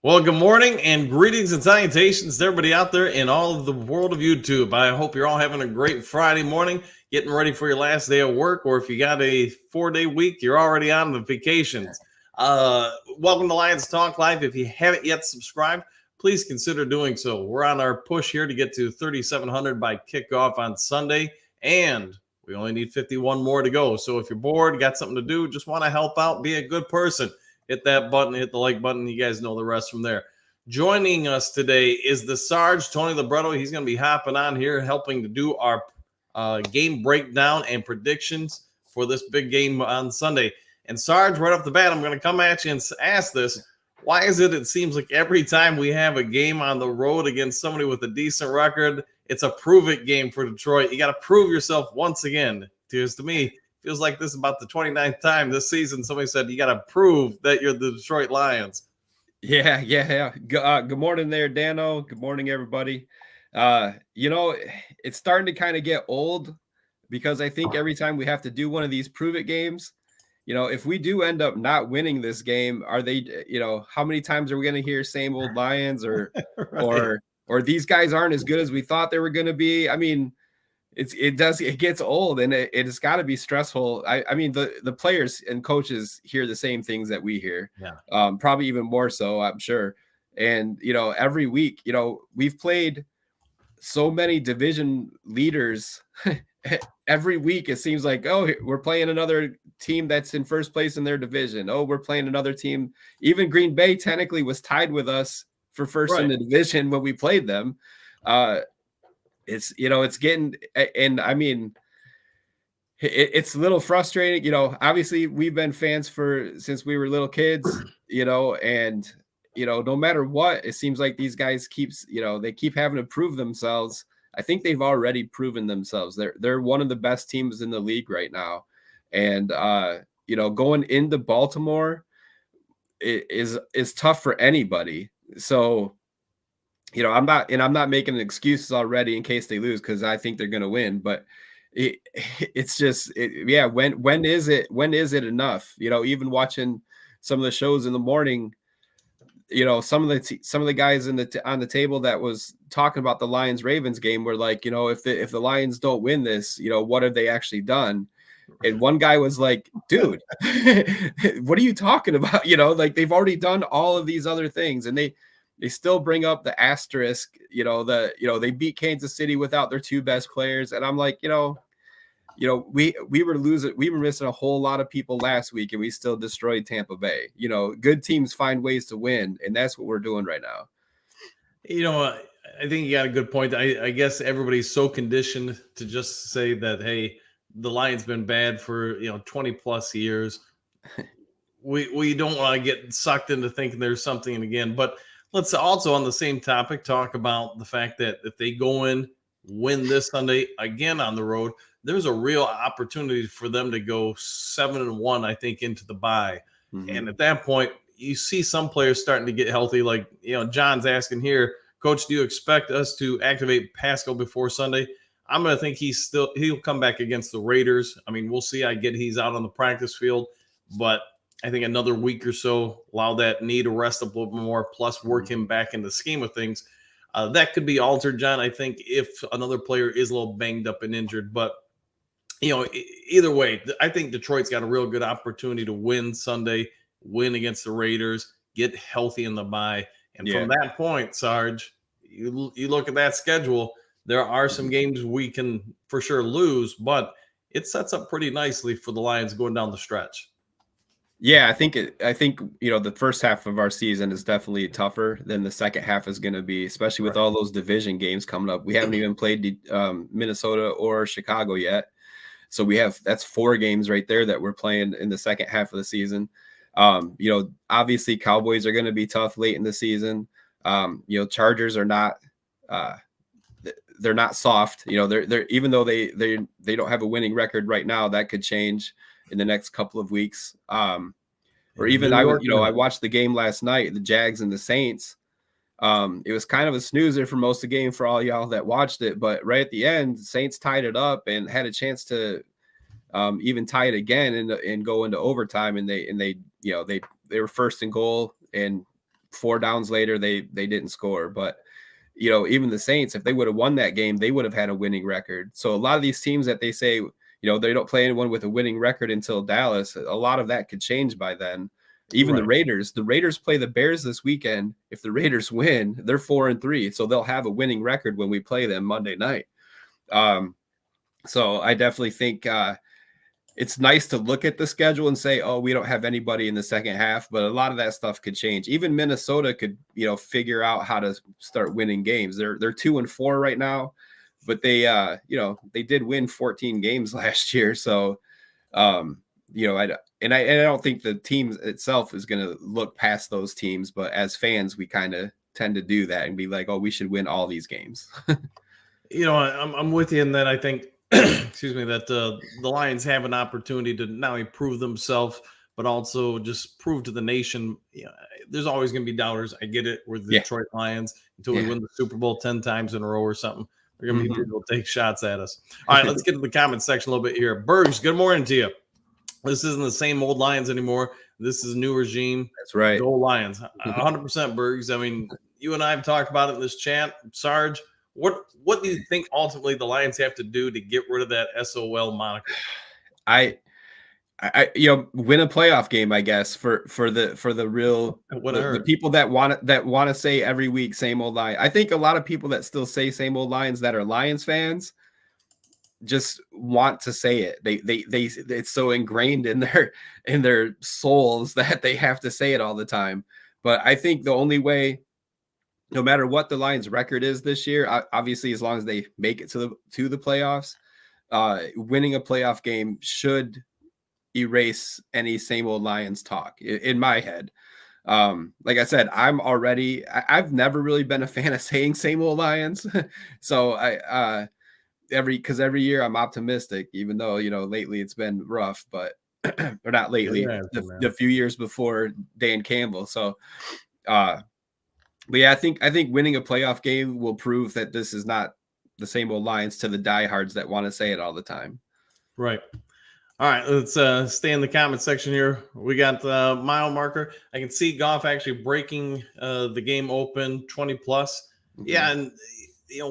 Well, good morning and greetings and salutations to everybody out there in all of the world of YouTube. I hope you're all having a great Friday morning, getting ready for your last day of work, or if you got a 4-day week, you're already on the vacations. Welcome to Lions Talk Live. If you haven't yet subscribed, please consider doing so. We're on our push here to get to 3,700 by kickoff on Sunday, and we only need 51 more to go. So if you're bored, got something to do, just want to help out, be a good person, hit that button, hit the like button. You guys know the rest from there. Joining us today is the Sarge, Tony Libretto. He's going to be hopping on here, helping to do our game breakdown and predictions for this big game on Sunday. And Sarge, right off the bat, I'm going to come at you and ask this. Why is it seems like every time we have a game on the road against somebody with a decent record, it's a prove-it game for Detroit? You got to prove yourself once again. Because to me, feels like this is about the 29th time this season somebody said you got to prove that you're the Detroit Lions. Yeah. Good morning there, Dano. Good morning, everybody. It's starting to kind of get old because I think every time we have to do one of these prove it games, if we do end up not winning this game, are they, how many times are we going to hear same old Lions or, Right. or these guys aren't as good as we thought they were going to be? I mean, it gets old and it's got to be stressful. I mean the players and coaches hear the same things that we hear, Yeah. probably even more so, I'm sure. And every week, we've played so many division leaders. Every week it seems like, oh, we're playing another team that's in first place in their division. Oh, we're playing another team. Even Green Bay technically was tied with us for first in Right. the division when we played them. It's getting, and I mean, it's a little frustrating. Obviously we've been fans since we were little kids, and no matter what, it seems like these guys they keep having to prove themselves. I think they've already proven themselves. They're one of the best teams in the league right now. And going into Baltimore is tough for anybody. So I'm not making excuses already in case they lose, because I think they're going to win. But it's just, yeah. When is it enough? Even watching some of the shows in the morning, some of the guys on the table that was talking about the Lions Ravens game were like, if the Lions don't win this, what have they actually done? And one guy was like, dude, what are you talking about? Like, they've already done all of these other things, and they still bring up the asterisk, they beat Kansas City without their two best players. And I'm like, we were missing a whole lot of people last week, and we still destroyed Tampa Bay. Good teams find ways to win, and that's what we're doing right now. I think you got a good point. I guess everybody's so conditioned to just say that, hey, the Lions been bad for 20 plus years. We don't want to get sucked into thinking there's something again. But let's also, on the same topic, talk about the fact that if they go in, win this Sunday again on the road, there's a real opportunity for them to go 7-1, I think, into the bye. Mm-hmm. And at that point, you see some players starting to get healthy. Like, John's asking here, Coach, do you expect us to activate Pascal before Sunday? I'm going to think he'll come back against the Raiders. I mean, we'll see. I get he's out on the practice field, but I think another week or so, allow that knee to rest a little bit more, plus work him back in the scheme of things. That could be altered, John, I think, if another player is a little banged up and injured. But, either way, I think Detroit's got a real good opportunity to win Sunday, win against the Raiders, get healthy in the bye. And from that point, Sarge, you look at that schedule, there are some games we can for sure lose, but it sets up pretty nicely for the Lions going down the stretch. Yeah, I think the first half of our season is definitely tougher than the second half is going to be, especially with all those division games coming up. We haven't even played Minnesota or Chicago yet. So that's 4 games right there that we're playing in the second half of the season. Obviously Cowboys are going to be tough late in the season. Chargers are not, they're not soft. They're even though they don't have a winning record right now, that could change in the next couple of weeks. Or even I watched the game last night, the Jags and the Saints. It was kind of a snoozer for most of the game for all y'all that watched it, but right at the end, the Saints tied it up and had a chance to even tie it again and go into overtime. And they were first and goal and 4 downs later, they didn't score. But even the Saints, if they would have won that game, they would have had a winning record. So a lot of these teams that they say, they don't play anyone with a winning record until Dallas, a lot of that could change by then. Even the Raiders play the Bears this weekend. If the Raiders win, they're 4-3. So they'll have a winning record when we play them Monday night. So I definitely think it's nice to look at the schedule and say, oh, we don't have anybody in the second half, but a lot of that stuff could change. Even Minnesota could, figure out how to start winning games. They're 2-4 right now, but they did win 14 games last year. So, I don't think the team itself is going to look past those teams, but as fans, we kind of tend to do that and be like, oh, we should win all these games. I'm with you in that. I think, excuse me, that the Lions have an opportunity to not only prove themselves, but also just prove to the nation. There's always going to be doubters. I get it. We're the Detroit Lions until we win the Super Bowl 10 times in a row or something. There are going to be people who take shots at us. All right, let's get to the comment section a little bit here. Bergs, good morning to you. This isn't the same old Lions anymore. This is a new regime. That's right. Go Lions. 100% Bergs. I mean, you and I have talked about it in this chat. Sarge, what do you think ultimately the Lions have to do to get rid of that SOL moniker? I win a playoff game, I guess, for the real the people that want to say every week same old Lions. I think a lot of people that still say same old Lions that are Lions fans just want to say it. They it's so ingrained in their souls that they have to say it all the time. But I think the only way, no matter what the Lions record is this year, obviously as long as they make it to the playoffs, winning a playoff game should erase any same old Lions talk in my head. Like I said, I've never really been a fan of saying same old Lions. So every year I'm optimistic, even though, lately it's been rough, but or not lately, the few years before Dan Campbell. So, but yeah, I think winning a playoff game will prove that this is not the same old Lions to the diehards that want to say it all the time. Right. All right, let's stay in the comment section here. We got the mile marker. I can see Goff actually breaking the game open 20+. Mm-hmm. Yeah, and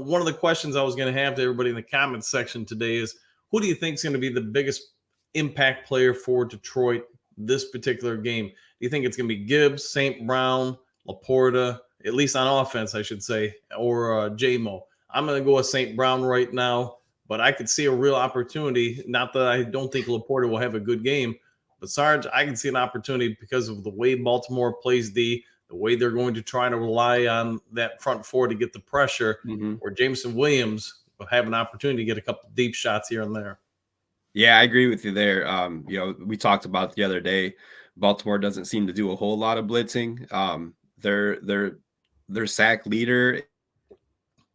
one of the questions I was going to have to everybody in the comments section today is, who do you think is going to be the biggest impact player for Detroit this particular game? Do you think it's going to be Gibbs, St. Brown, Laporta, at least on offense, I should say, or J-Mo? I'm going to go with St. Brown right now, but I could see a real opportunity. Not that I don't think Laporta will have a good game, but Sarge, I can see an opportunity because of the way Baltimore plays the way they're going to try to rely on that front four to get the pressure, or Jameson Williams will have an opportunity to get a couple deep shots here and there. Yeah, I agree with you there. We talked about the other day, Baltimore doesn't seem to do a whole lot of blitzing. Their sack leader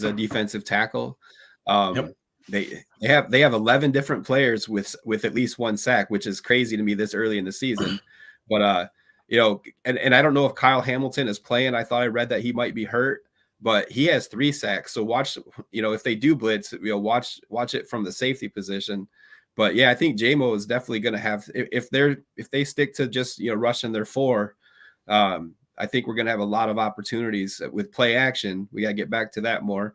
is a defensive tackle. They have 11 different players with at least one sack, which is crazy to me this early in the season. But and I don't know if Kyle Hamilton is playing. I thought I read that he might be hurt, but he has 3 sacks. So watch, if they do blitz, watch it from the safety position. But yeah, I think J-Mo is definitely going to have, if they stick to just, rushing their 4, I think we're going to have a lot of opportunities with play action. We got to get back to that more.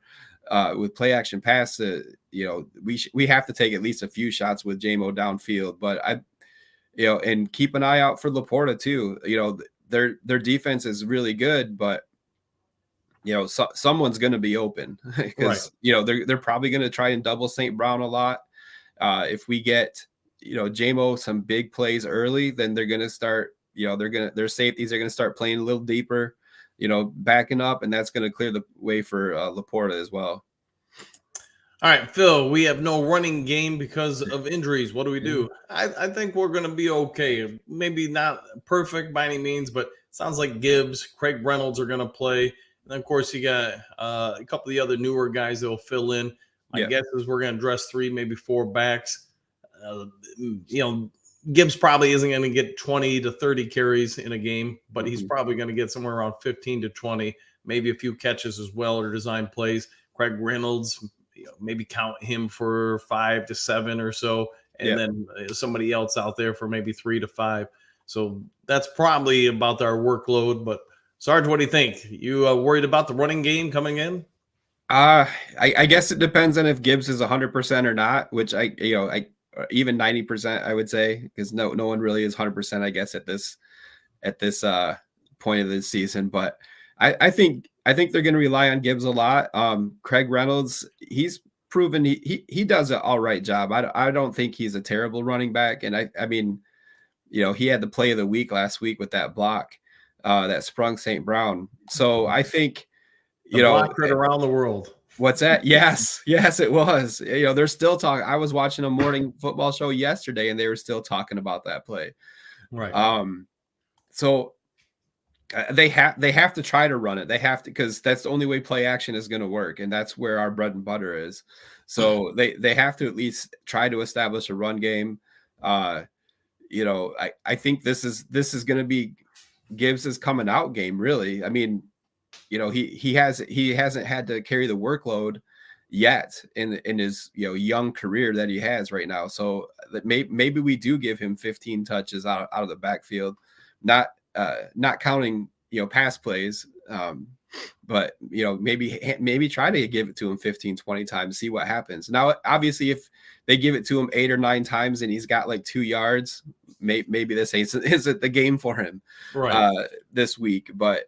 With play action pass, we have to take at least a few shots with J-Mo downfield. But and keep an eye out for Laporta too. Their defense is really good, but someone's going to be open because they're probably going to try and double St. Brown a lot. If we get J-Mo some big plays early, then they're going to start. Their safeties are going to start playing a little deeper, backing up, and that's going to clear the way for Laporta as well. All right, Phil, we have no running game because of injuries. What do we do? I think we're going to be okay. Maybe not perfect by any means, but it sounds like Gibbs, Craig Reynolds are going to play. And then, of course, you got a couple of the other newer guys that will fill in. My guess is we're going to dress 3, maybe 4 backs. Gibbs probably isn't going to get 20 to 30 carries in a game, but he's probably going to get somewhere around 15 to 20, maybe a few catches as well or design plays. Craig Reynolds, maybe count him for 5 to 7 or so, and then somebody else out there for maybe 3 to 5. So that's probably about our workload, but Sarge, what do you think? You worried about the running game coming in? I guess it depends on if Gibbs is 100% or not, which I even 90% I would say, because no one really is 100%, I guess, at this point of the season. But I think they're going to rely on Gibbs a lot. Craig Reynolds, he's proven he does an all right job. I don't think he's a terrible running back, and I mean, he had the play of the week last week with that block that sprung St. Brown. So I think The block heard around the world. What's that? Yes, it was. They're still talking. I was watching a morning football show yesterday, and they were still talking about that play. Right. So they have to try to run it. They have to, because that's the only way play action is going to work, and that's where our bread and butter is. So they have to at least try to establish a run game. I think this is going to be Gibbs's coming out game, really. I mean, he hasn't had to carry the workload yet in his young career that he has right now. So maybe we do give him 15 touches out of the backfield, not counting pass plays, but maybe try to give it to him 15, 20 times, see what happens. Now, obviously, if they give it to him 8 or 9 times and he's got like 2 yards, maybe this isn't the game for him this week. But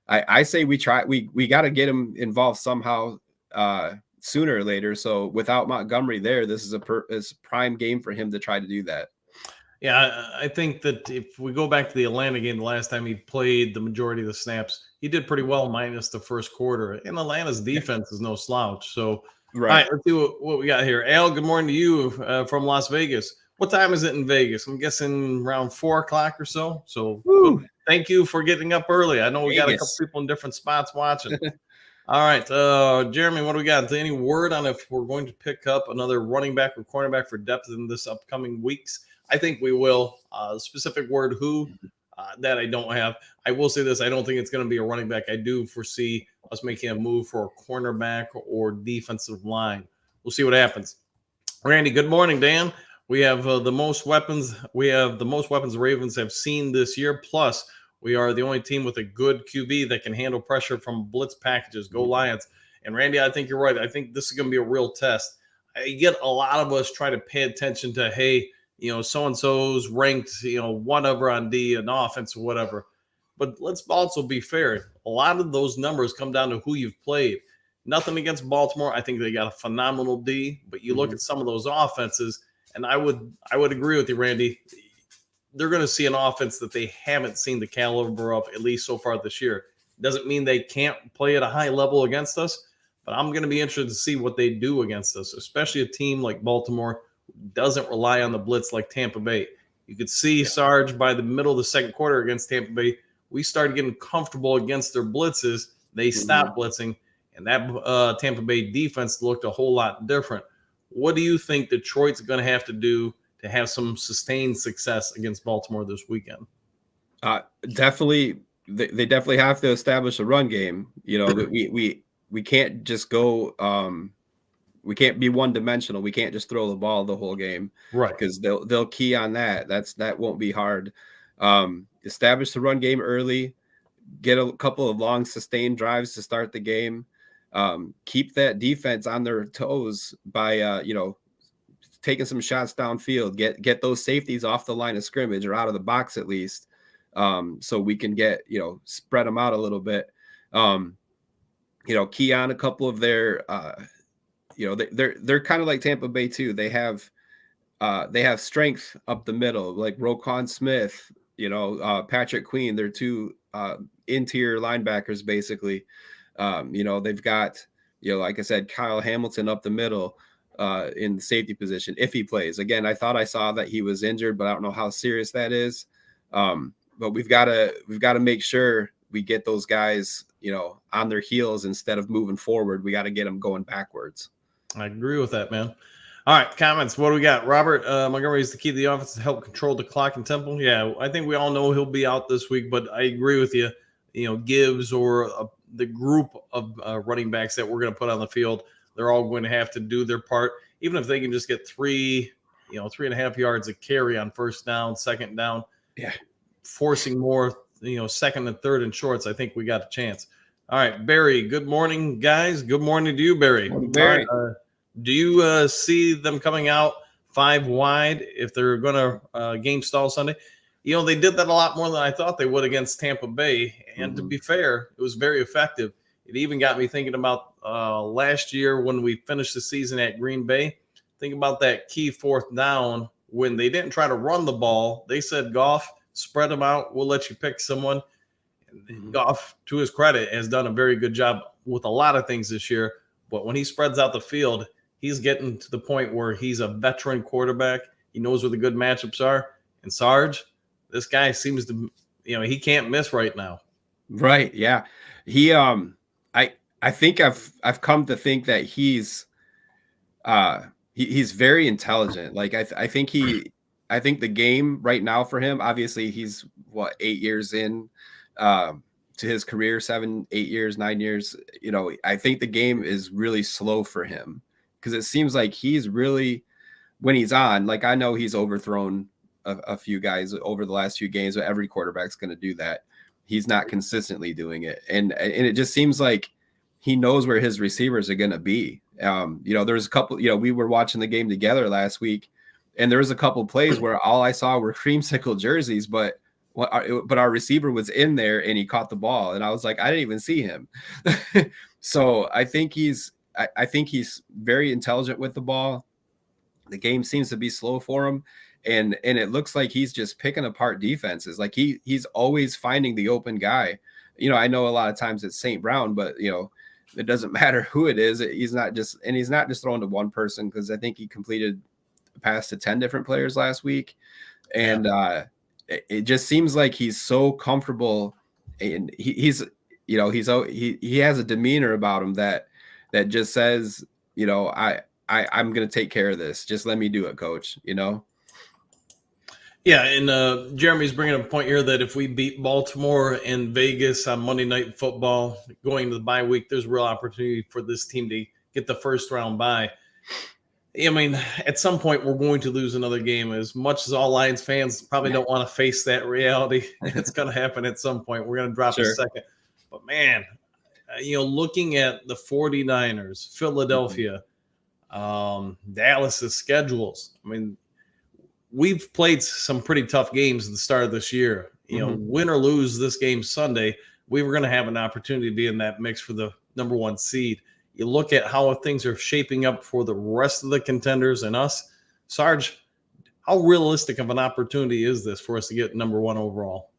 I say we got to get him involved somehow sooner or later. So without Montgomery there, this is a prime game for him to try to do that. Yeah, I think that if we go back to the Atlanta game, the last time he played the majority of the snaps, he did pretty well minus the first quarter. And Atlanta's defense is no slouch. So, right. All right, let's see what we got here. Al, good morning to you from Las Vegas. What time is it in Vegas? I'm guessing around 4 o'clock or so. So thank you for getting up early. I know we got a couple people in different spots watching. All right, Jeremy, what do we got? Any word on if we're going to pick up another running back or cornerback for depth in this upcoming weeks? I think we will. Specific word who, that I don't have. I will say this. I don't think it's going to be a running back. I do foresee us making a move for a cornerback or defensive line. We'll see what happens. Randy, good morning, Dan. We have the most weapons. We have the most weapons the Ravens have seen this year. Plus, we are the only team with a good QB that can handle pressure from blitz packages. Go Lions. And Randy, I think you're right. I think this is going to be a real test. I get a lot of us try to pay attention to, hey, so-and-so's ranked, whatever on D and offense or whatever. But let's also be fair. A lot of those numbers come down to who you've played. Nothing against Baltimore. I think they got a phenomenal D. But you look at some of those offenses, and I would agree with you, Randy. They're going to see an offense that they haven't seen the caliber of, at least so far this year. Doesn't mean they can't play at a high level against us, but I'm going to be interested to see what they do against us, especially a team like Baltimore doesn't rely on the blitz like Tampa Bay. You could see Sarge by the middle of the second quarter against Tampa Bay, we started getting comfortable against their blitzes. They stopped blitzing, and that Tampa Bay defense looked a whole lot different. What do you think Detroit's going to have to do to have some sustained success against Baltimore this weekend? Definitely, they definitely have to establish a run game. We can't just go. We can't be one dimensional. We can't just throw the ball the whole game, right? Because they'll key on that. That won't be hard. Establish the run game early. Get a couple of long sustained drives to start the game. Keep that defense on their toes by taking some shots downfield. Get those safeties off the line of scrimmage or out of the box at least, so we can spread them out a little bit. Key on a couple of their. They're kind of like Tampa Bay too. They have strength up the middle, like Roquan Smith, Patrick Queen. They're two interior linebackers basically. They've got like I said, Kyle Hamilton up the middle in the safety position if he plays. Again, I thought I saw that he was injured, but I don't know how serious that is. But we've got to make sure we get those guys on their heels instead of moving forward. We got to get them going backwards. I agree with that, man. All right, comments. What do we got? Robert, Montgomery is the key to the offense to help control the clock and tempo. Yeah, I think we all know he'll be out this week, but I agree with you. Gibbs or the group of running backs that we're going to put on the field, they're all going to have to do their part. Even if they can just get 3.5 yards of carry on first down, second down, yeah, forcing more second and third and shorts, I think we got a chance. All right, Barry. Good morning, guys. Good morning to you, Barry. Morning, Barry. Do you see them coming out 5 wide if they're going to game stall Sunday? They did that a lot more than I thought they would against Tampa Bay. And to be fair, it was very effective. It even got me thinking about last year when we finished the season at Green Bay. Think about that key fourth down when they didn't try to run the ball. They said, Goff, spread them out. We'll let you pick someone. Goff, to his credit, has done a very good job with a lot of things this year. But when he spreads out the field, he's getting to the point where he's a veteran quarterback. He knows where the good matchups are. And Sarge, this guy seems to, he can't miss right now. Right. Yeah. He, I think I've come to think that he's very intelligent. Like I think the game right now for him, obviously he's 8 years in to his career, 7, 8 years, 9 years. I think the game is really slow for him because it seems like he's really, when he's on, like I know he's overthrown a few guys over the last few games, but every quarterback's going to do that. He's not consistently doing it. And it just seems like he knows where his receivers are going to be. There's a couple, we were watching the game together last week and there was a couple plays where all I saw were creamsicle jerseys, but our receiver was in there and he caught the ball. And I was like, I didn't even see him. So I think he's very intelligent with the ball. The game seems to be slow for him. And it looks like he's just picking apart defenses. Like he's always finding the open guy. I know a lot of times it's St. Brown, but it doesn't matter who it is. He's not just throwing to one person, because I think he completed a pass to 10 different players last week. And it just seems like he's so comfortable, and he has a demeanor about him that just says, I'm going to take care of this. Just let me do it, coach, Yeah, and Jeremy's bringing up a point here that if we beat Baltimore and Vegas on Monday Night Football going to the bye week, there's real opportunity for this team to get the first round bye. I mean, at some point, we're going to lose another game. As much as all Lions fans probably don't want to face that reality, it's going to happen at some point. We're going to drop a second. But, man, looking at the 49ers, Philadelphia, Dallas's schedules, I mean, we've played some pretty tough games at the start of this year. Win or lose this game Sunday, we were going to have an opportunity to be in that mix for the number 1 seed. You look at how things are shaping up for the rest of the contenders and us. Sarge, how realistic of an opportunity is this for us to get number 1 overall?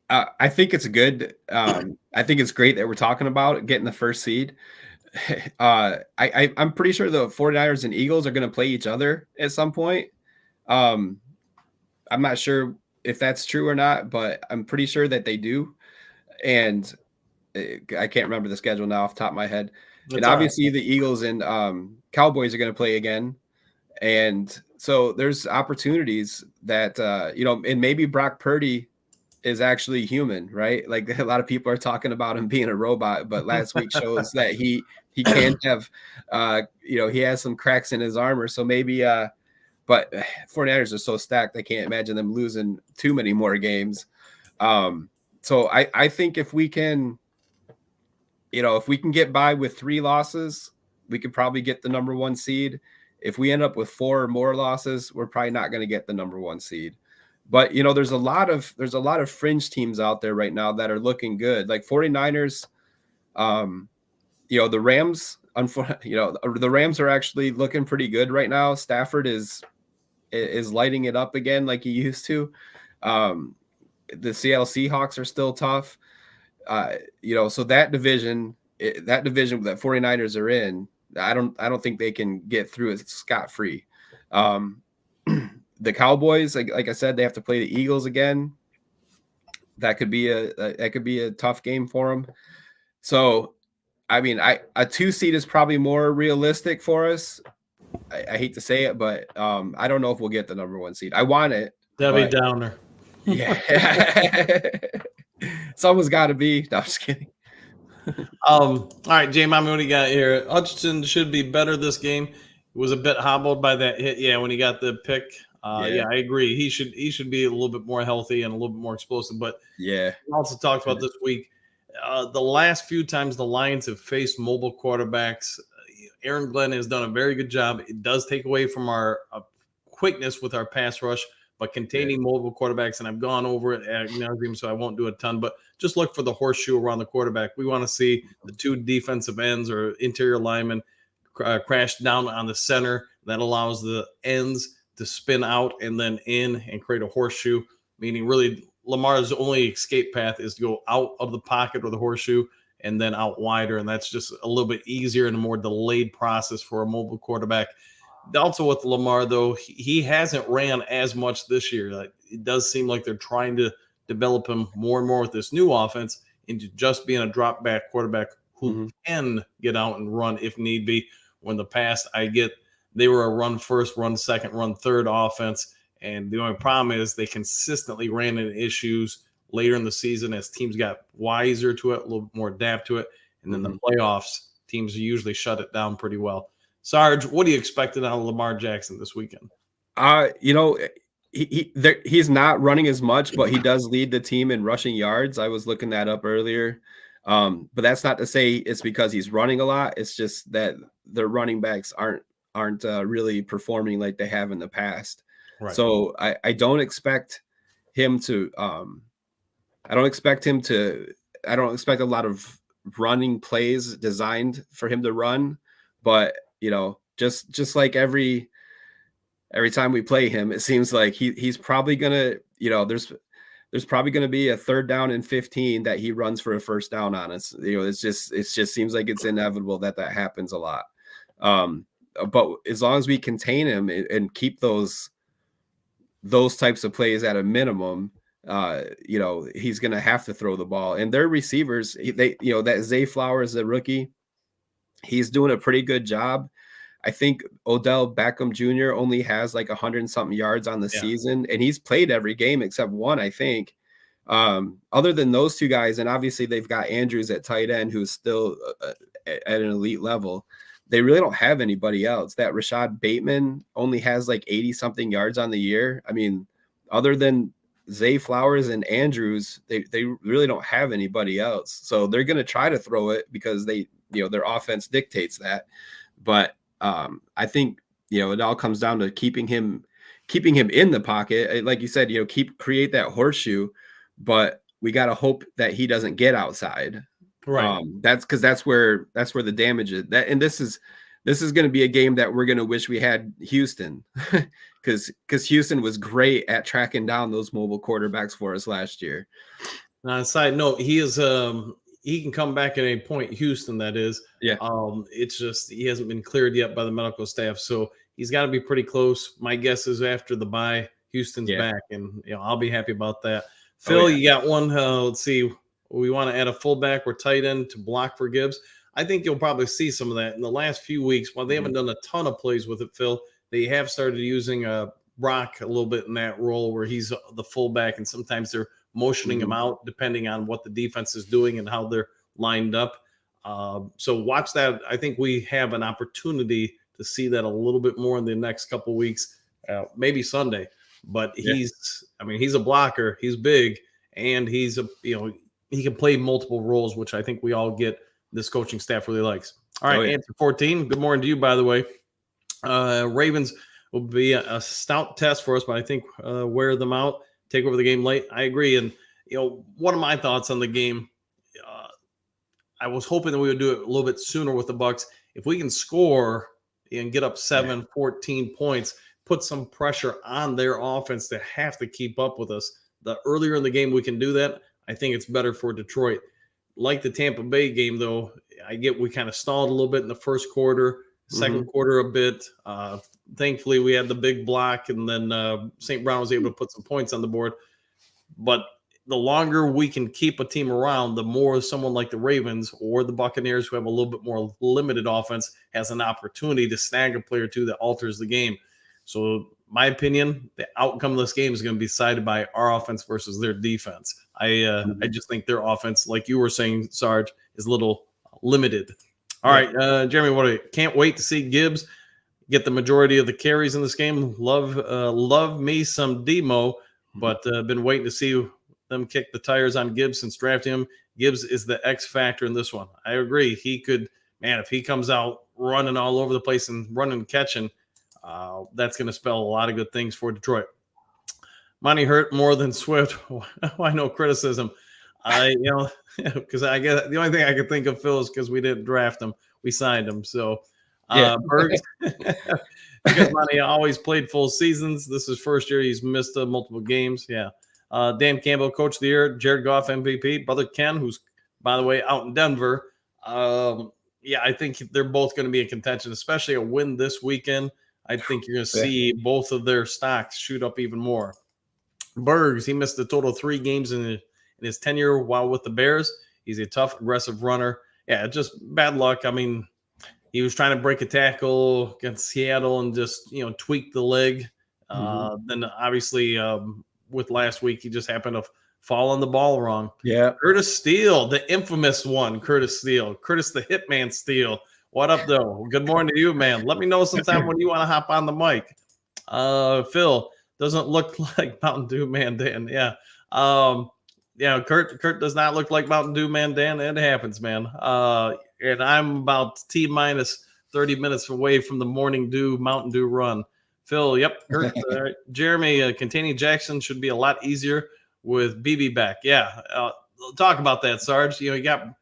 I think it's good. I think it's great that we're talking about getting the first seed. I'm pretty sure the 49ers and Eagles are going to play each other at some point. I'm not sure if that's true or not, but I'm pretty sure that they do. And I can't remember the schedule now off the top of my head. And obviously the Eagles and Cowboys are going to play again. And so there's opportunities that, and maybe Brock Purdy is actually human, right? Like a lot of people are talking about him being a robot, but last week shows that he can have, he has some cracks in his armor. So maybe, but 49ers are so stacked, I can't imagine them losing too many more games. So I think if we can, if we can get by with 3 losses, we could probably get the number 1 seed. If we end up with 4 or more losses, we're probably not going to get the number 1 seed. But, there's a lot of fringe teams out there right now that are looking good. Like 49ers, the Rams, the Rams are actually looking pretty good right now. Stafford is lighting it up again like he used to. The Seattle Seahawks are still tough. So that division that 49ers are in, I don't think they can get through it scot-free. The Cowboys, like I said, they have to play the Eagles again. That could be a tough game for them. So, I mean, a 2 seed is probably more realistic for us. I hate to say it, but I don't know if we'll get the number 1 seed. I want it. Debbie Downer. Yeah. Someone's got to be. No, I'm just kidding. All right, Jay, Mommy, what do you got here? Hutchinson should be better this game. He was a bit hobbled by that hit. Yeah, when he got the pick Yeah, I agree. He should be a little bit more healthy and a little bit more explosive. But Yeah. we also talked about this week. The last few times the Lions have faced mobile quarterbacks, Aaron Glenn has done a very good job. It does take away from our quickness with our pass rush, but containing mobile quarterbacks, and I've gone over it at nauseam, so I won't do a ton, but just look for the horseshoe around the quarterback. We want to see the two defensive ends or interior linemen crash down on the center. That allows the ends to spin out and then in and create a horseshoe, meaning really Lamar's only escape path is to go out of the pocket or the horseshoe and then out wider. And that's just a little bit easier and a more delayed process for a mobile quarterback. Also with Lamar, though, he hasn't ran as much this year. It does seem like they're trying to develop him more and more with this new offense into just being a drop back quarterback who can get out and run if need be. When the past, I get they were a run first, run second, run third offense. And the only problem is they consistently ran into issues later in the season as teams got wiser to it, a little more adapt to it. And then the playoffs, teams usually shut it down pretty well. Sarge, what do you expect out of Lamar Jackson this weekend? You know, he's not running as much, but he does lead the team in rushing yards. I was looking that up earlier. But that's not to say it's because he's running a lot. It's just that the running backs aren't really performing like they have in the past. Right. So I don't expect him to I don't expect a lot of running plays designed for him to run, but you know, just like every time we play him, it seems like he's probably gonna, you know, there's probably going to be a 3rd down and 15 that he runs for a 1st down on us. You know, it just seems like it's inevitable that happens a lot. But as long as we contain him and keep those types of plays at a minimum, you know, he's going to have to throw the ball. And their receivers, you know, that Zay Flowers, the rookie, he's doing a pretty good job. I think Odell Beckham Jr. only has like 100-something yards on the season, and he's played every game except one, I think. Other than those two guys, and obviously they've got Andrews at tight end, who's still at an elite level. They really don't have anybody else. That Rashad Bateman only has like 80-something yards on the year. I mean, other than Zay Flowers and Andrews, they really don't have anybody else. So they're going to try to throw it because they, you know, their offense dictates that. But I think, you know, it all comes down to keeping him in the pocket. Like you said, you know, create that horseshoe, but we got to hope that he doesn't get outside. Right. That's where the damage is. And this is going to be a game that we're going to wish we had Houston because Houston was great at tracking down those mobile quarterbacks for us last year. Side note, he can come back at any point. Houston, that is. Yeah. It's just he hasn't been cleared yet by the medical staff, so he's got to be pretty close. My guess is after the bye, Houston's back, and you know I'll be happy about that. Phil, you got one? Let's see. We want to add a fullback or tight end to block for Gibbs. I think you'll probably see some of that in the last few weeks. While they haven't done a ton of plays with it, Phil, they have started using Brock a little bit in that role where he's the fullback, and sometimes they're motioning him out depending on what the defense is doing and how they're lined up. So watch that. I think we have an opportunity to see that a little bit more in the next couple of weeks, maybe Sunday. But he's a blocker. He's big, and he can play multiple roles, which I think we all get. This coaching staff really likes. All right, answer 14. Good morning to you, by the way. Ravens will be a stout test for us, but I think wear them out, take over the game late. I agree. And, you know, one of my thoughts on the game, I was hoping that we would do it a little bit sooner with the Bucs. If we can score and get up 14 points, put some pressure on their offense to have to keep up with us. The earlier in the game we can do that, I think it's better for Detroit. Like the Tampa Bay game, though, we kind of stalled a little bit in the first quarter, second quarter a bit. Thankfully, we had the big block, and then St. Brown was able to put some points on the board. But the longer we can keep a team around, the more someone like the Ravens or the Buccaneers, who have a little bit more limited offense, has an opportunity to snag a player or two that alters the game. So, my opinion, the outcome of this game is going to be decided by our offense versus their defense. I just think their offense, like you were saying, Sarge, is a little limited. All right, Jeremy, can't wait to see Gibbs get the majority of the carries in this game. Love me some Demo, but been waiting to see them kick the tires on Gibbs since drafting him. Gibbs is the X factor in this one. I agree. He could, man, if he comes out running all over the place and running and catching, that's going to spell a lot of good things for Detroit. Money hurt more than Swift. Why no criticism? Because I guess the only thing I could think of, Phil, is because we didn't draft him, we signed him. So, Bergs, because Money always played full seasons. This is first year he's missed multiple games. Yeah. Dan Campbell, Coach of the Year. Jared Goff, MVP. Brother Ken, who's, by the way, out in Denver. I think they're both going to be in contention, especially a win this weekend. I think you're going to see both of their stocks shoot up even more. Bergs, he missed a total of 3 games in his tenure while with the Bears. He's a tough, aggressive runner. Yeah, just bad luck. I mean, he was trying to break a tackle against Seattle and just, tweak the leg. Then obviously with last week, he just happened to fall on the ball wrong. Yeah. Curtis Steele, the infamous one, Curtis Steele. Curtis the Hitman Steele. What up, though? Good morning to you, man. Let me know sometime when you want to hop on the mic. Phil, doesn't look like Mountain Dew Man Dan. Yeah. Kurt does not look like Mountain Dew Man Dan. It happens, man. And I'm about T-minus 30 minutes away from the Morning Dew Mountain Dew run. Phil, yep. Kurt, Jeremy, containing Jackson should be a lot easier with BB back. Yeah. Talk about that, Sarge. You got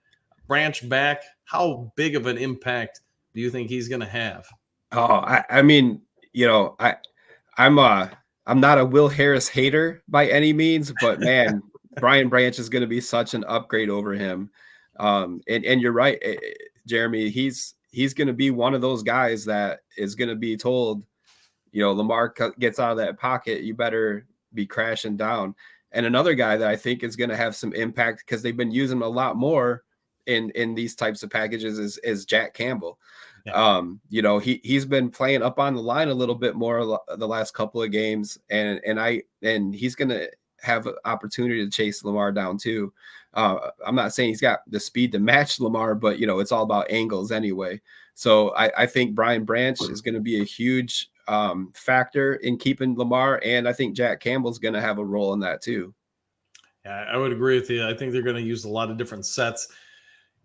Branch back. How big of an impact do you think he's going to have? Oh, I mean, I'm not a Will Harris hater by any means, but man, Brian Branch is going to be such an upgrade over him. And you're right, Jeremy, he's going to be one of those guys that is going to be told, Lamar gets out of that pocket, you better be crashing down. And another guy that I think is going to have some impact because they've been using him a lot more in these types of packages is Jack Campbell. Yeah. He's been playing up on the line a little bit more the last couple of games, and he's going to have an opportunity to chase Lamar down too. I'm not saying he's got the speed to match Lamar, but it's all about angles anyway. So I think Brian Branch is going to be a huge factor in keeping Lamar, and I think Jack Campbell's going to have a role in that too. Yeah, I would agree with you. I think they're going to use a lot of different sets,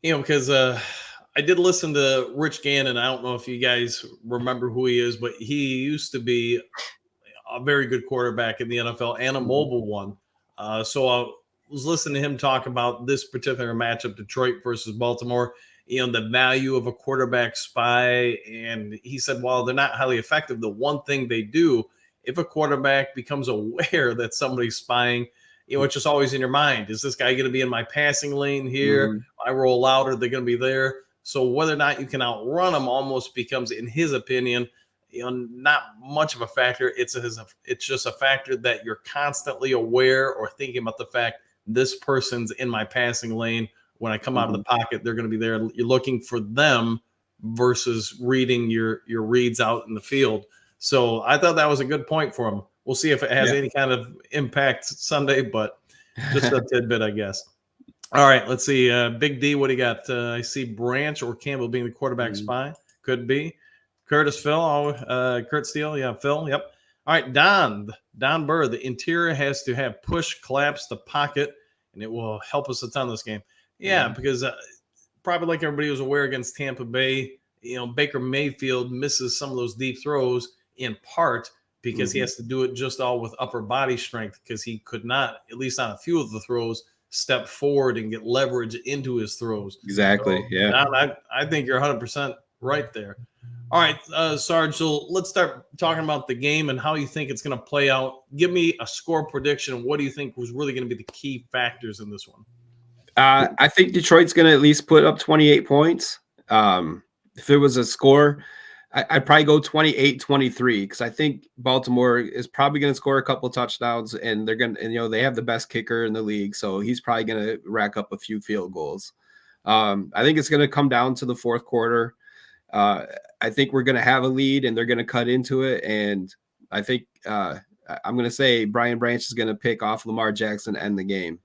because I did listen to Rich Gannon. I don't know if you guys remember who he is, but he used to be a very good quarterback in the NFL and a mobile one. So I was listening to him talk about this particular matchup, Detroit versus Baltimore, the value of a quarterback spy. And he said, while they're not highly effective, the one thing they do, if a quarterback becomes aware that somebody's spying, it's just always in your mind. Is this guy going to be in my passing lane here? I roll out, or they're going to be there. So whether or not you can outrun them almost becomes, in his opinion, not much of a factor. It's just a factor that you're constantly aware or thinking about the fact this person's in my passing lane. When I come out of the pocket, they're going to be there. You're looking for them versus reading your reads out in the field. So I thought that was a good point for him. We'll see if it has any kind of impact Sunday, but just a tidbit, I guess. All right, let's see. Big D, what do you got? I see Branch or Campbell being the quarterback spy. Could be. Curtis, Phil, Kurt Steele. Yeah, Phil. Yep. All right, Don Burr. The interior has to have push, collapse the pocket, and it will help us a ton this game. Yeah, because probably like everybody was aware against Tampa Bay, Baker Mayfield misses some of those deep throws in part because he has to do it just all with upper body strength because he could not, at least on a few of the throws, step forward and get leverage into his throws. Exactly. So, yeah. I think you're 100% right there. All right, Sarge, so let's start talking about the game and how you think it's going to play out. Give me a score prediction. What do you think was really going to be the key factors in this one? I think Detroit's going to at least put up 28 points. If it was a score, I'd probably go 28-23 because I think Baltimore is probably going to score a couple touchdowns, and they're going to, they have the best kicker in the league, so he's probably going to rack up a few field goals. I think it's going to come down to the fourth quarter. I think we're going to have a lead, and they're going to cut into it, and I think I'm going to say Brian Branch is going to pick off Lamar Jackson and end the game.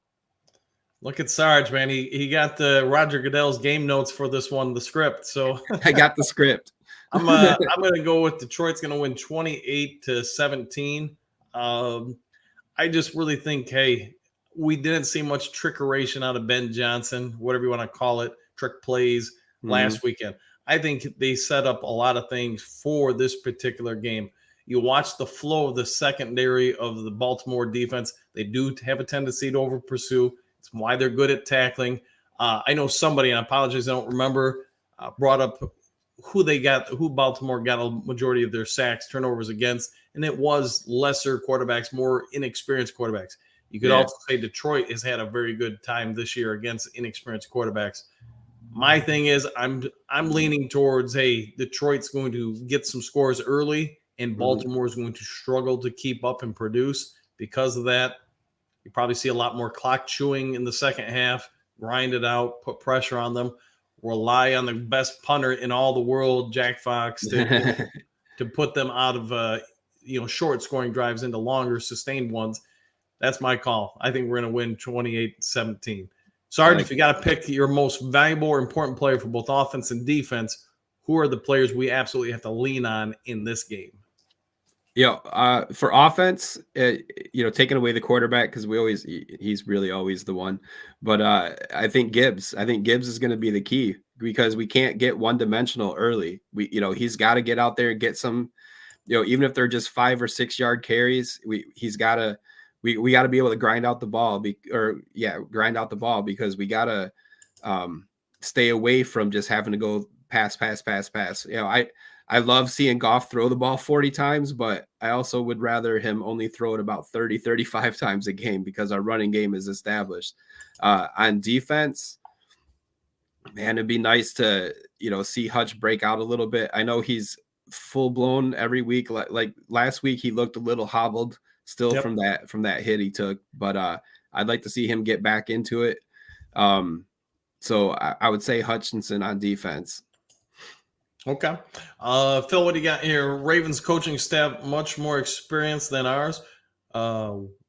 Look at Sarge, man. He got the Roger Goodell's game notes for this one, the script. So I got the script. I'm gonna go with Detroit's gonna win 28-17. I just really think, hey, we didn't see much trickeration out of Ben Johnson, whatever you want to call it, trick plays Mhm. last weekend. I think they set up a lot of things for this particular game. You watch the flow of the secondary of the Baltimore defense. They do have a tendency to over pursue. It's why they're good at tackling. I know somebody, and I apologize, I don't remember, brought up who Baltimore got a majority of their sacks, turnovers against, and it was lesser quarterbacks, more inexperienced quarterbacks. You could Yeah. also say Detroit has had a very good time this year against inexperienced quarterbacks. My thing is, I'm leaning towards, hey, Detroit's going to get some scores early, and Mhm. Baltimore is going to struggle to keep up and produce. Because of that, you probably see a lot more clock chewing in the second half, grind it out, put pressure on them, rely on the best punter in all the world, Jack Fox, to put them out of short scoring drives into longer sustained ones. That's my call. I think we're going to win 28-17. I Sarge, like if you got to pick your most valuable or important player for both offense and defense, who are the players we absolutely have to lean on in this game? For offense, taking away the quarterback because he's really always the one. But I think Gibbs is going to be the key because we can't get one dimensional early. He's got to get out there and get some, even if they're just 5 or 6 yard carries, we got to be able to grind out the ball because we got to stay away from just having to go pass. I love seeing Goff throw the ball 40 times, but I also would rather him only throw it about 30, 35 times a game because our running game is established. On defense, man, it'd be nice to, see Hutch break out a little bit. I know he's full blown every week. Like last week, he looked a little hobbled still Yep. from that hit he took, but I'd like to see him get back into it. So I would say Hutchinson on defense. Okay. Phil, what do you got here? Ravens coaching staff much more experienced than ours.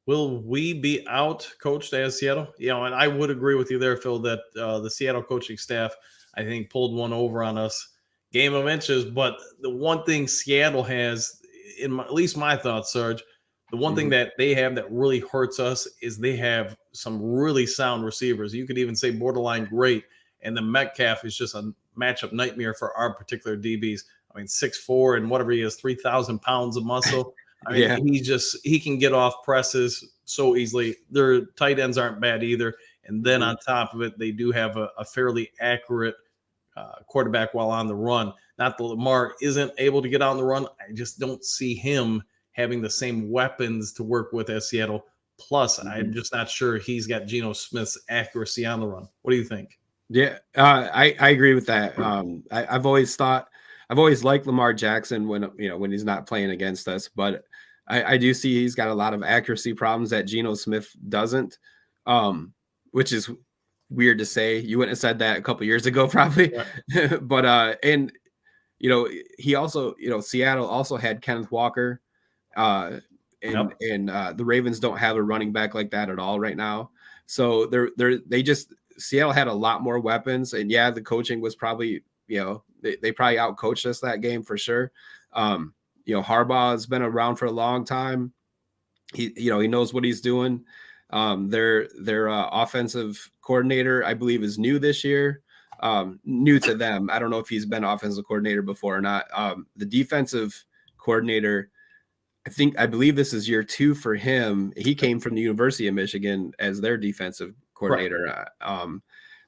Will we be out coached as Seattle? And I would agree with you there, Phil, that the Seattle coaching staff, I think, pulled one over on us. Game of inches. But the one thing Seattle has, at least my thoughts, Sarge, the one thing that they have that really hurts us is they have some really sound receivers. You could even say borderline great. And the Metcalf is just a matchup nightmare for our particular DBs. I mean, 6'4" and whatever he is, 3,000 pounds of muscle. I mean, Yeah. he can get off presses so easily. Their tight ends aren't bad either. And then on top of it, they do have a fairly accurate quarterback while on the run. Not that Lamar isn't able to get out on the run. I just don't see him having the same weapons to work with as Seattle. Plus, I'm just not sure he's got Geno Smith's accuracy on the run. What do you think? Yeah, I agree with that. I've always liked Lamar Jackson when he's not playing against us, but I do see he's got a lot of accuracy problems that Geno Smith doesn't, which is weird to say. You wouldn't have said that a couple years ago, probably. Right. But he also, Seattle also had Kenneth Walker, and the Ravens don't have a running back like that at all right now. So Seattle had a lot more weapons, and the coaching was probably, they probably outcoached us that game for sure. Harbaugh has been around for a long time. He knows what he's doing. Their offensive coordinator, I believe, is new this year. New to them. I don't know if he's been offensive coordinator before or not. The defensive coordinator, I believe this is year 2 for him. He came from the University of Michigan as their defensive coordinator.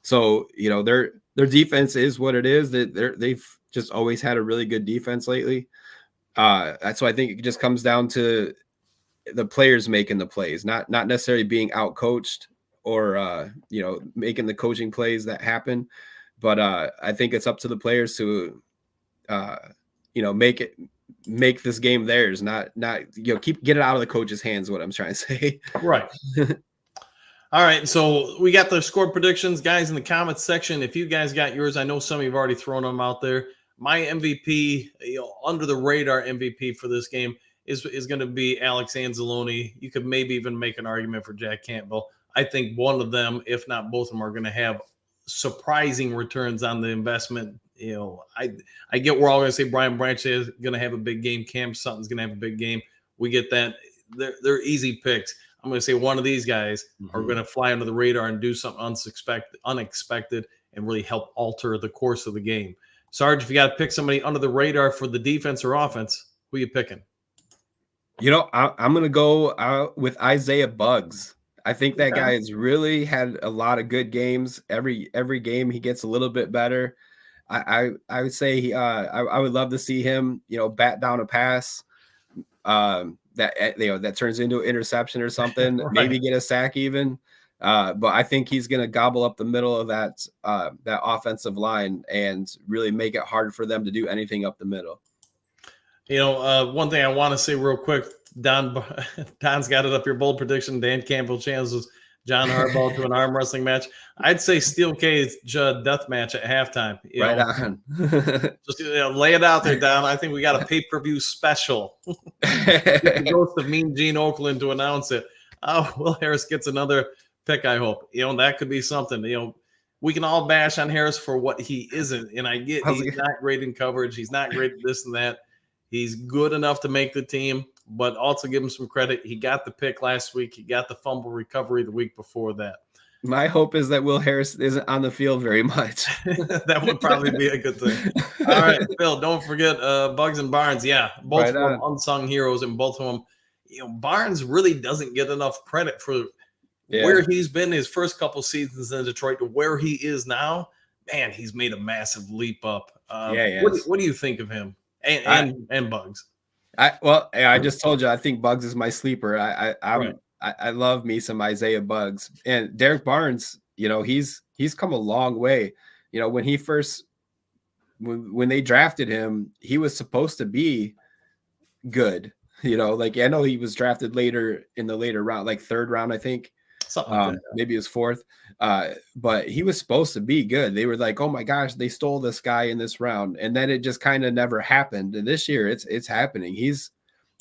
So their defense is what it is. They've just always had a really good defense lately. So I think it just comes down to the players making the plays, not necessarily being out coached or making the coaching plays that happen. But I think it's up to the players to make this game theirs, not get it out of the coach's hands. What I'm trying to say. Right. All right, so we got the score predictions, guys, in the comments section. If you guys got yours, I know some of you've already thrown them out there. My MVP, under the radar MVP for this game is going to be Alex Anzalone. You could maybe even make an argument for Jack Campbell. I think one of them, if not both of them, are going to have surprising returns on the investment I get we're all going to say Brian Branch is going to have a big game. Cam Sutton's going to have a big game. We get that. They're easy picks. I'm going to say one of these guys are going to fly under the radar and do something unexpected and really help alter the course of the game. Sarge, if you got to pick somebody under the radar for the defense or offense, who are you picking? I'm going to go with Isaiah Buggs. I think that guy has really had a lot of good games. Every game he gets a little bit better. I would say I would love to see him, bat down a pass that turns into an interception or something. Right. Maybe get a sack even. But I think he's going to gobble up the middle of that offensive line and really make it hard for them to do anything up the middle. One thing I want to say real quick, Don's got it up here. Bold prediction: Dan Campbell chances John Harbaugh to an arm wrestling match. I'd say Steel K's Judd death match at halftime. Right on. Just lay it out there, Don. I think we got a pay-per-view special. The ghost of Mean Gene Oakland to announce it. Will Harris gets another pick, I hope. That could be something. We can all bash on Harris for what he isn't, and I get he's not great in coverage. He's not great at this and that. He's good enough to make the team, but also give him some credit. He got the pick last week. He got the fumble recovery the week before that. My hope is that Will Harris isn't on the field very much. That would probably be a good thing. All right, Phil, don't forget Buggs and Barnes. Yeah, both of them unsung heroes, and both of them, Barnes really doesn't get enough credit for where he's been his first couple seasons in Detroit to where he is now. Man, he's made a massive leap up. What do you think of him? And Buggs. I just told you I think Buggs is my sleeper. I love me some Isaiah Buggs and Derek Barnes. He's come a long way. When they drafted him, he was supposed to be good. I know he was drafted later in the later round, like third round, I think. Something like that. Maybe it was fourth. But he was supposed to be good. They were like, oh my gosh, they stole this guy in this round. And then it just kind of never happened. And this year it's happening.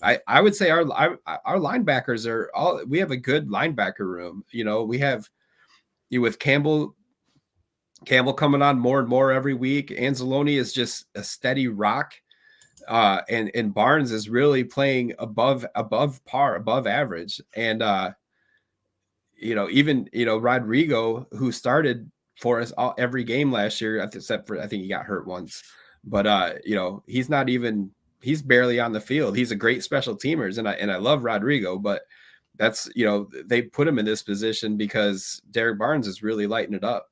I would say our linebackers we have a good linebacker room. We have with Campbell coming on more and more every week. Anzalone is just a steady rock. And Barnes is really playing above par, above average. And even Rodrigo, who started for us every game last year, except for I think he got hurt once. But he's barely on the field. He's a great special teamers, and I love Rodrigo, but that's they put him in this position because Derek Barnes is really lighting it up.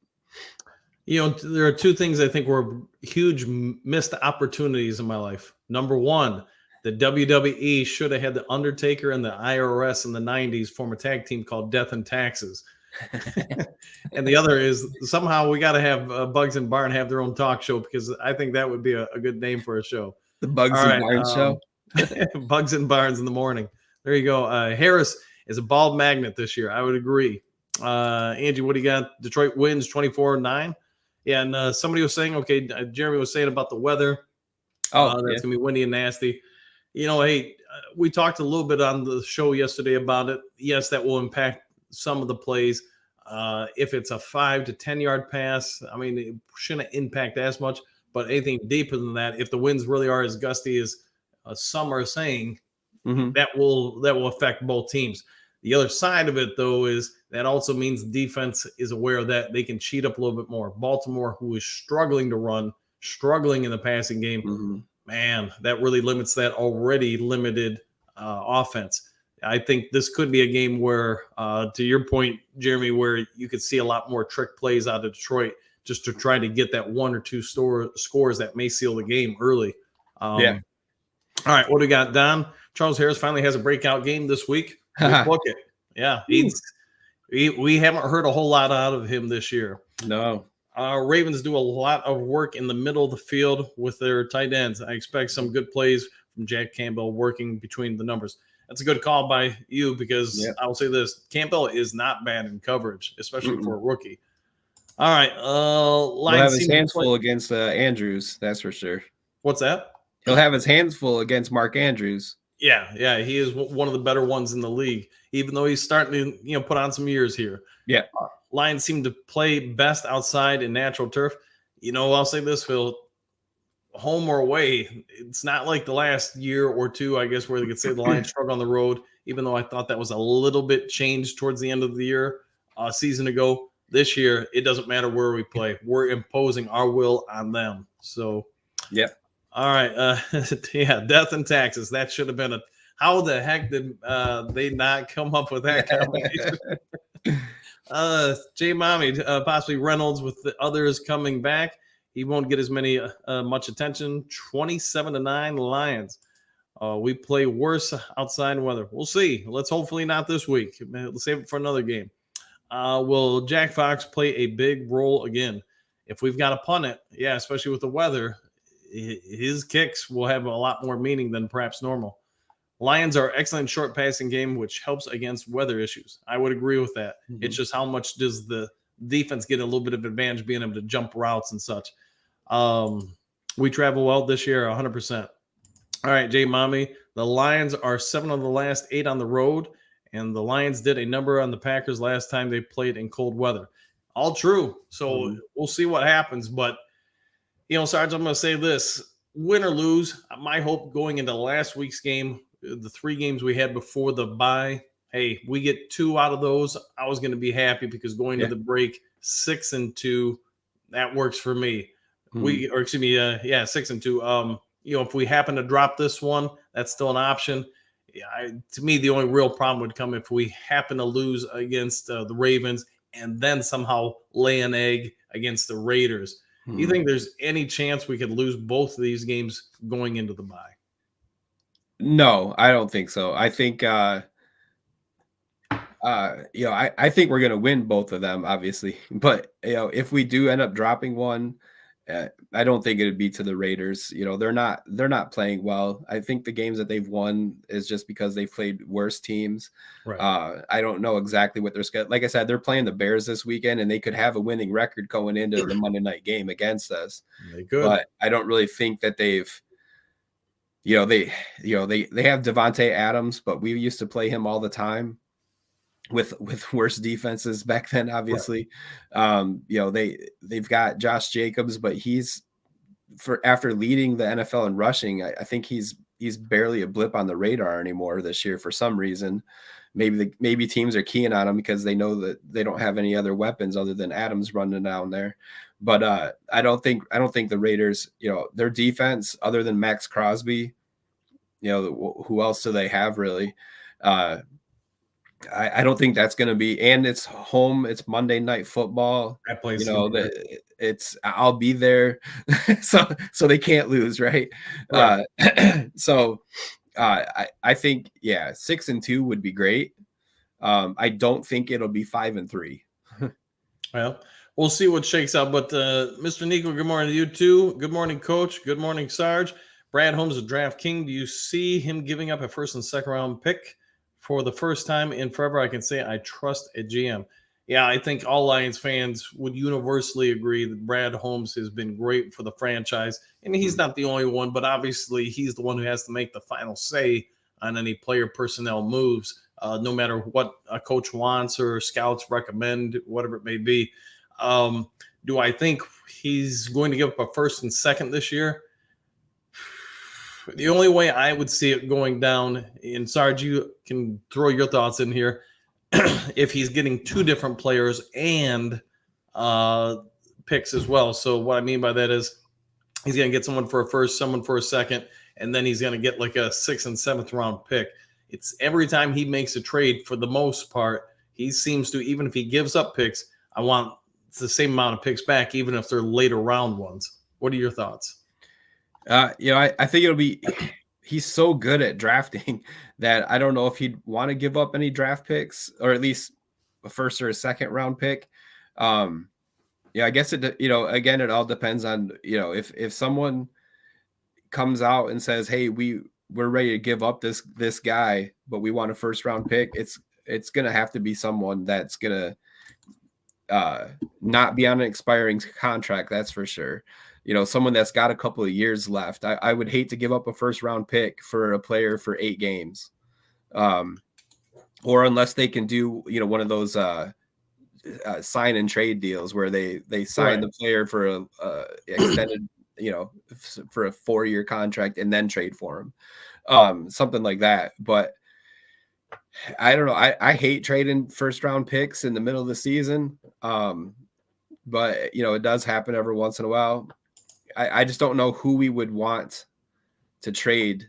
There are two things I think were huge missed opportunities in my life. Number one, the WWE should have had the Undertaker and the IRS in the 90s form a tag team called Death and Taxes. And the other is somehow we got to have Buggs and Barnes have their own talk show because I think that would be a good name for a show. The Buggs and Barnes show. Buggs and Barnes in the morning. There you go. Harris is a ball magnet this year. I would agree. Angie, what do you got? Detroit wins 24-9. Yeah, and somebody was saying, Jeremy was saying about the weather. That's going to be windy and nasty. Hey, we talked a little bit on the show yesterday about it. Yes, that will impact some of the plays. If it's a 5 to 10 yard pass, it shouldn't impact as much. But anything deeper than that, if the winds really are as gusty as some are saying, that will affect both teams. The other side of it, though, is that also means defense is aware of that. They can cheat up a little bit more. Baltimore, who is struggling to run, struggling in the passing game, man, that really limits that already limited offense. I think this could be a game where, to your point, Jeremy, where you could see a lot more trick plays out of Detroit just to try to get that one or two scores that may seal the game early. All right, what do we got, Don? Charles Harris finally has a breakout game this week. Book it. Yeah, we haven't heard a whole lot out of him this year. No. Ravens do a lot of work in the middle of the field with their tight ends. I expect some good plays from Jack Campbell working between the numbers. That's a good call by you because I will say this. Campbell is not bad in coverage, especially for a rookie. All right. He'll have his hands full against Andrews, that's for sure. What's that? He'll have his hands full against Mark Andrews. Yeah. He is one of the better ones in the league, even though he's starting to put on some years here. Yeah. Lions seem to play best outside in natural turf. I'll say this, Phil. home or away, it's not like the last year or two, I guess, where they could say the Lions struggle on the road, even though I thought that was a little bit changed towards the end of the year, a season ago. This year, it doesn't matter where we play. We're imposing our will on them. So, Yep. all right. Yeah, death and taxes. That should have been a. How the heck did they not come up with that combination? J. Mommy, possibly Reynolds with the others coming back. He won't get as many much attention. 27-9 Lions. We play worse outside weather. We'll see. Let's hopefully not this week. Let's save it for another game. Will Jack Fox play a big role again? If we've got to punt it, yeah, especially with the weather, his kicks will have a lot more meaning than perhaps normal. Lions are excellent short passing game, which helps against weather issues. I would agree with that. Mm-hmm. It's just how much does the defense get a little bit of advantage being able to jump routes and such. We travel well this year, 100%. All right, Jay Mommy. The Lions are 7 of the last 8 on the road, and the Lions did a number on the Packers last time they played in cold weather. All true. So we'll see what happens. But, Sarge, I'm going to say this. Win or lose, my hope going into last week's game, the 3 games we had before the bye, hey, we get 2 out of those. I was going to be happy because going to the break 6-2, that works for me. 6-2. If we happen to drop this one, that's still an option. To me, the only real problem would come if we happen to lose against the Ravens and then somehow lay an egg against the Raiders. Do you think there's any chance we could lose both of these games going into the bye? No, I don't think so. I think, I think we're going to win both of them, obviously. But, if we do end up dropping one, I don't think it'd be to the Raiders. They're not playing well. I think the games that they've won is just because they played worse teams. Right. I don't know exactly what they're scheduled. Like I said, they're playing the Bears this weekend, and they could have a winning record going into the Monday night game against us. They could. But I don't really think that they've. They have Devontae Adams, but we used to play him all the time with worse defenses back then, obviously. Right. They've got Josh Jacobs, but after leading the NFL in rushing, I think he's barely a blip on the radar anymore this year for some reason. Maybe teams are keying on him because they know that they don't have any other weapons other than Adams running down there. But I don't think the Raiders, their defense, other than Max Crosby, who else do they have really? I don't think that's going to be, and it's home. It's Monday Night Football. That place, I'll be there, so they can't lose, right? Right. I think 6-2 would be great. I don't think it'll be 5-3. Well, we'll see what shakes out. But Mr. Nico, good morning to you too. Good morning, Coach. Good morning, Sarge. Brad Holmes, a draft king. Do you see him giving up a first and second round pick? For the first time in forever, I can say I trust a GM. Yeah, I think all Lions fans would universally agree that Brad Holmes has been great for the franchise. And he's not the only one, but obviously he's the one who has to make the final say on any player personnel moves, no matter what a coach wants or scouts recommend, whatever it may be. Do I think he's going to give up a first and second this year? The only way I would see it going down, and Sarge, you can throw your thoughts in here, if he's getting 2 different players and picks as well. So what I mean by that is he's going to get someone for a first, someone for a second, and then he's going to get like a 6th and 7th round pick. It's every time he makes a trade, for the most part, he seems to, even if he gives up picks, I want the same amount of picks back, even if they're later round ones. What are your thoughts? I think it'll be, he's so good at drafting that I don't know if he'd want to give up any draft picks, or at least a first or a second round pick. I guess it, again, it all depends on, if someone comes out and says, hey, we're ready to give up this guy, but we want a first round pick. It's going to have to be someone that's going to not be on an expiring contract. That's for sure. Someone that's got a couple of years left. I would hate to give up a first round pick for a player for 8 games. Or unless they can do, one of those sign and trade deals where they sign the player for a for a 4-year contract and then trade for him, something like that. But I don't know. I hate trading first round picks in the middle of the season. But it does happen every once in a while. I just don't know who we would want to trade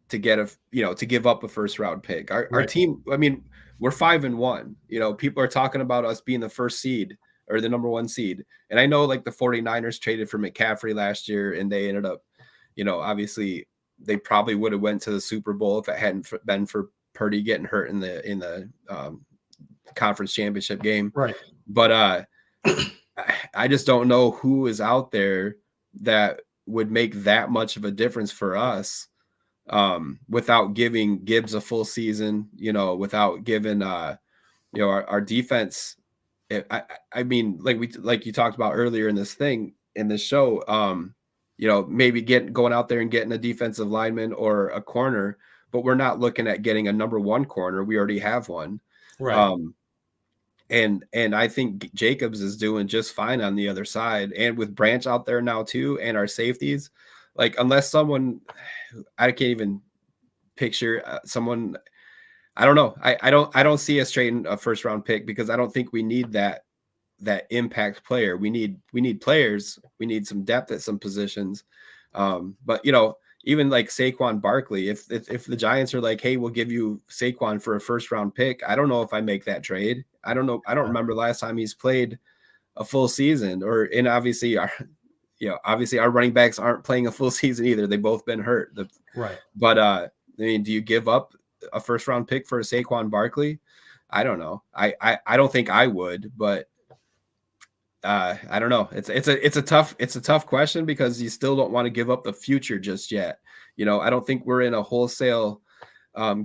to get to give up a first round pick. Our team, I mean, we're 5-1. People are talking about us being the first seed or the number 1 seed. And I know like the 49ers traded for McCaffrey last year and they ended up, obviously they probably would have went to the Super Bowl if it hadn't been for Purdy getting hurt in the conference championship game. Right. But I just don't know who is out there that would make that much of a difference for us, without giving Gibbs a full season, without giving, our defense. I mean, like you talked about earlier in this show, maybe going out there and getting a defensive lineman or a corner, but we're not looking at getting a number 1 corner. We already have one. Right. And I think Jacobs is doing just fine on the other side. And with Branch out there now too, and our safeties, like unless someone, I can't even picture someone. I don't know. I don't see us trading a first round pick because I don't think we need that impact player. We need players. We need some depth at some positions. But even like Saquon Barkley, if the Giants are like, hey, we'll give you Saquon for a first round pick, I don't know if I make that trade. I don't know. I don't remember last time he's played a full season, and obviously our running backs aren't playing a full season either. They've both been hurt. Right. But I mean, do you give up a first round pick for a Saquon Barkley? I don't know. I don't think I would, but I don't know. It's a tough question because you still don't want to give up the future just yet. I don't think we're in a wholesale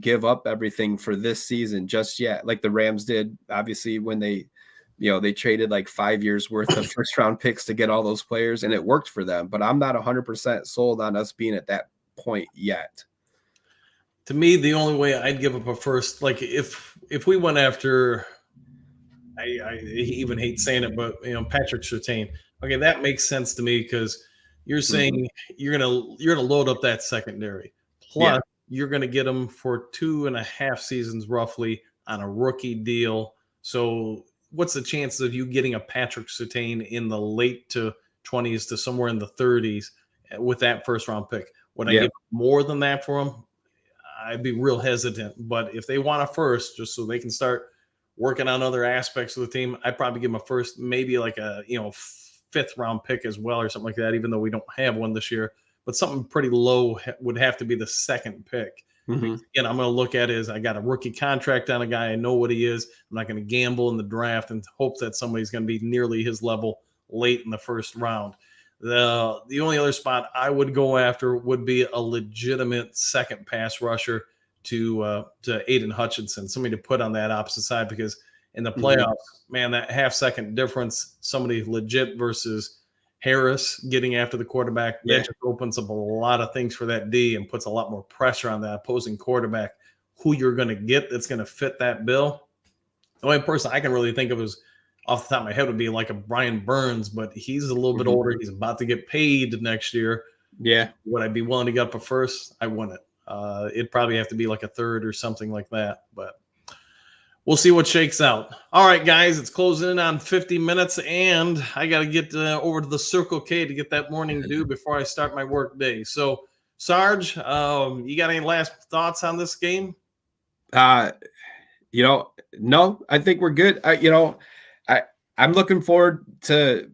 give up everything for this season just yet, like the Rams did, obviously, when they traded like 5 years worth of first round picks to get all those players, and it worked for them. But I'm not 100% sold on us being at that point yet. To me, the only way I'd give up a first, like if we went after, I even hate saying it, but Patrick Surtain, okay, that makes sense to me because you're saying you're gonna load up that secondary. Plus, you're gonna get them for 2.5 seasons roughly on a rookie deal. So, what's the chances of you getting a Patrick Surtain in the late to 20s to somewhere in the 30s with that first round pick? Would I give more than that for him? I'd be real hesitant. But if they want a first, just so they can start working on other aspects of the team, I'd probably give them a first, maybe like a 5th round pick as well or something like that, even though we don't have one this year. But something pretty low would have to be the 2nd pick. Again, I'm going to look at it as I got a rookie contract on a guy. I know what he is. I'm not going to gamble in the draft and hope that somebody's going to be nearly his level late in the first round. The only other spot I would go after would be a legitimate second pass rusher to Aiden Hutchinson, somebody to put on that opposite side, because in the playoffs, man, that half-second difference, somebody legit versus Harris getting after the quarterback, that just opens up a lot of things for that D and puts a lot more pressure on that opposing quarterback, who you're going to get that's going to fit that bill. The only person I can really think of is off the top of my head would be like a Brian Burns, but he's a little bit older. He's about to get paid next year. Yeah. Would I be willing to get up a first? I wouldn't. It'd probably have to be like a 3rd or something like that, but we'll see what shakes out. All right, guys, it's closing in on 50 minutes, and I got to get over to the Circle K to get that morning dew before I start my work day. So, Sarge, you got any last thoughts on this game? No, I think we're good. I'm looking forward to.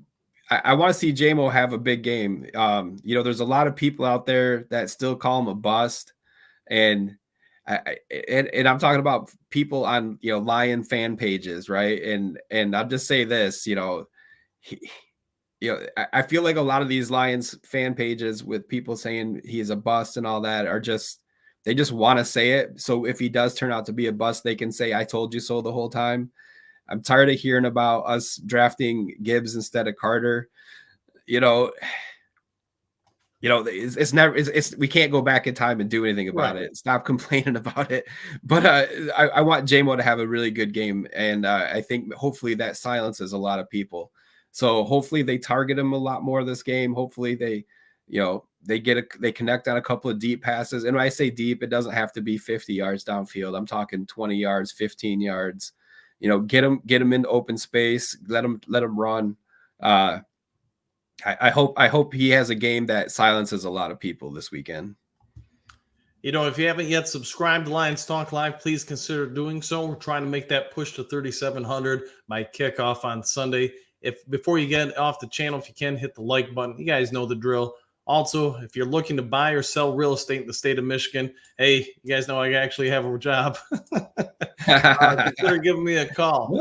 I want to see JMO have a big game. There's a lot of people out there that still call him a bust, and I'm talking about people on Lion fan pages, right? And I'll just say this, I feel like a lot of these Lions fan pages with people saying he's a bust and all that they just want to say it. So if he does turn out to be a bust, they can say, I told you so the whole time. I'm tired of hearing about us drafting Gibbs instead of Carter. It's never, we can't go back in time and do anything about it. Stop complaining about it. But I want JMO to have a really good game. And I think hopefully that silences a lot of people. So hopefully they target him a lot more this game. Hopefully they they connect on a couple of deep passes. And when I say deep, it doesn't have to be 50 yards downfield. I'm talking 20 yards, 15 yards. Get them into open space, let them run. I hope he has a game that silences a lot of people this weekend. If you haven't yet subscribed to Lions Talk Live, please consider doing so. We're trying to make that push to 3,700 by kickoff on Sunday. Before you get off the channel, if you can, hit the like button. You guys know the drill. Also, if you're looking to buy or sell real estate in the state of Michigan, hey, you guys know I actually have a job. Consider giving me a call.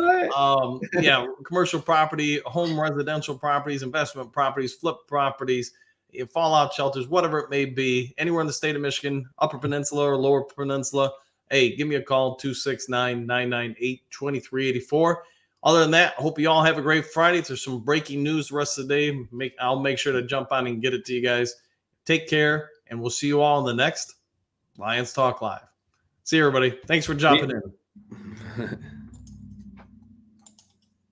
Commercial property, home residential properties, investment properties, flip properties, fallout shelters, whatever it may be, anywhere in the state of Michigan, Upper Peninsula or Lower Peninsula. Hey, give me a call, 269-998-2384. Other than that, I hope you all have a great Friday. If there's some breaking news the rest of the day, I'll make sure to jump on and get it to you guys. Take care, and we'll see you all in the next Lions Talk Live. See you, everybody. Thanks for jumping in.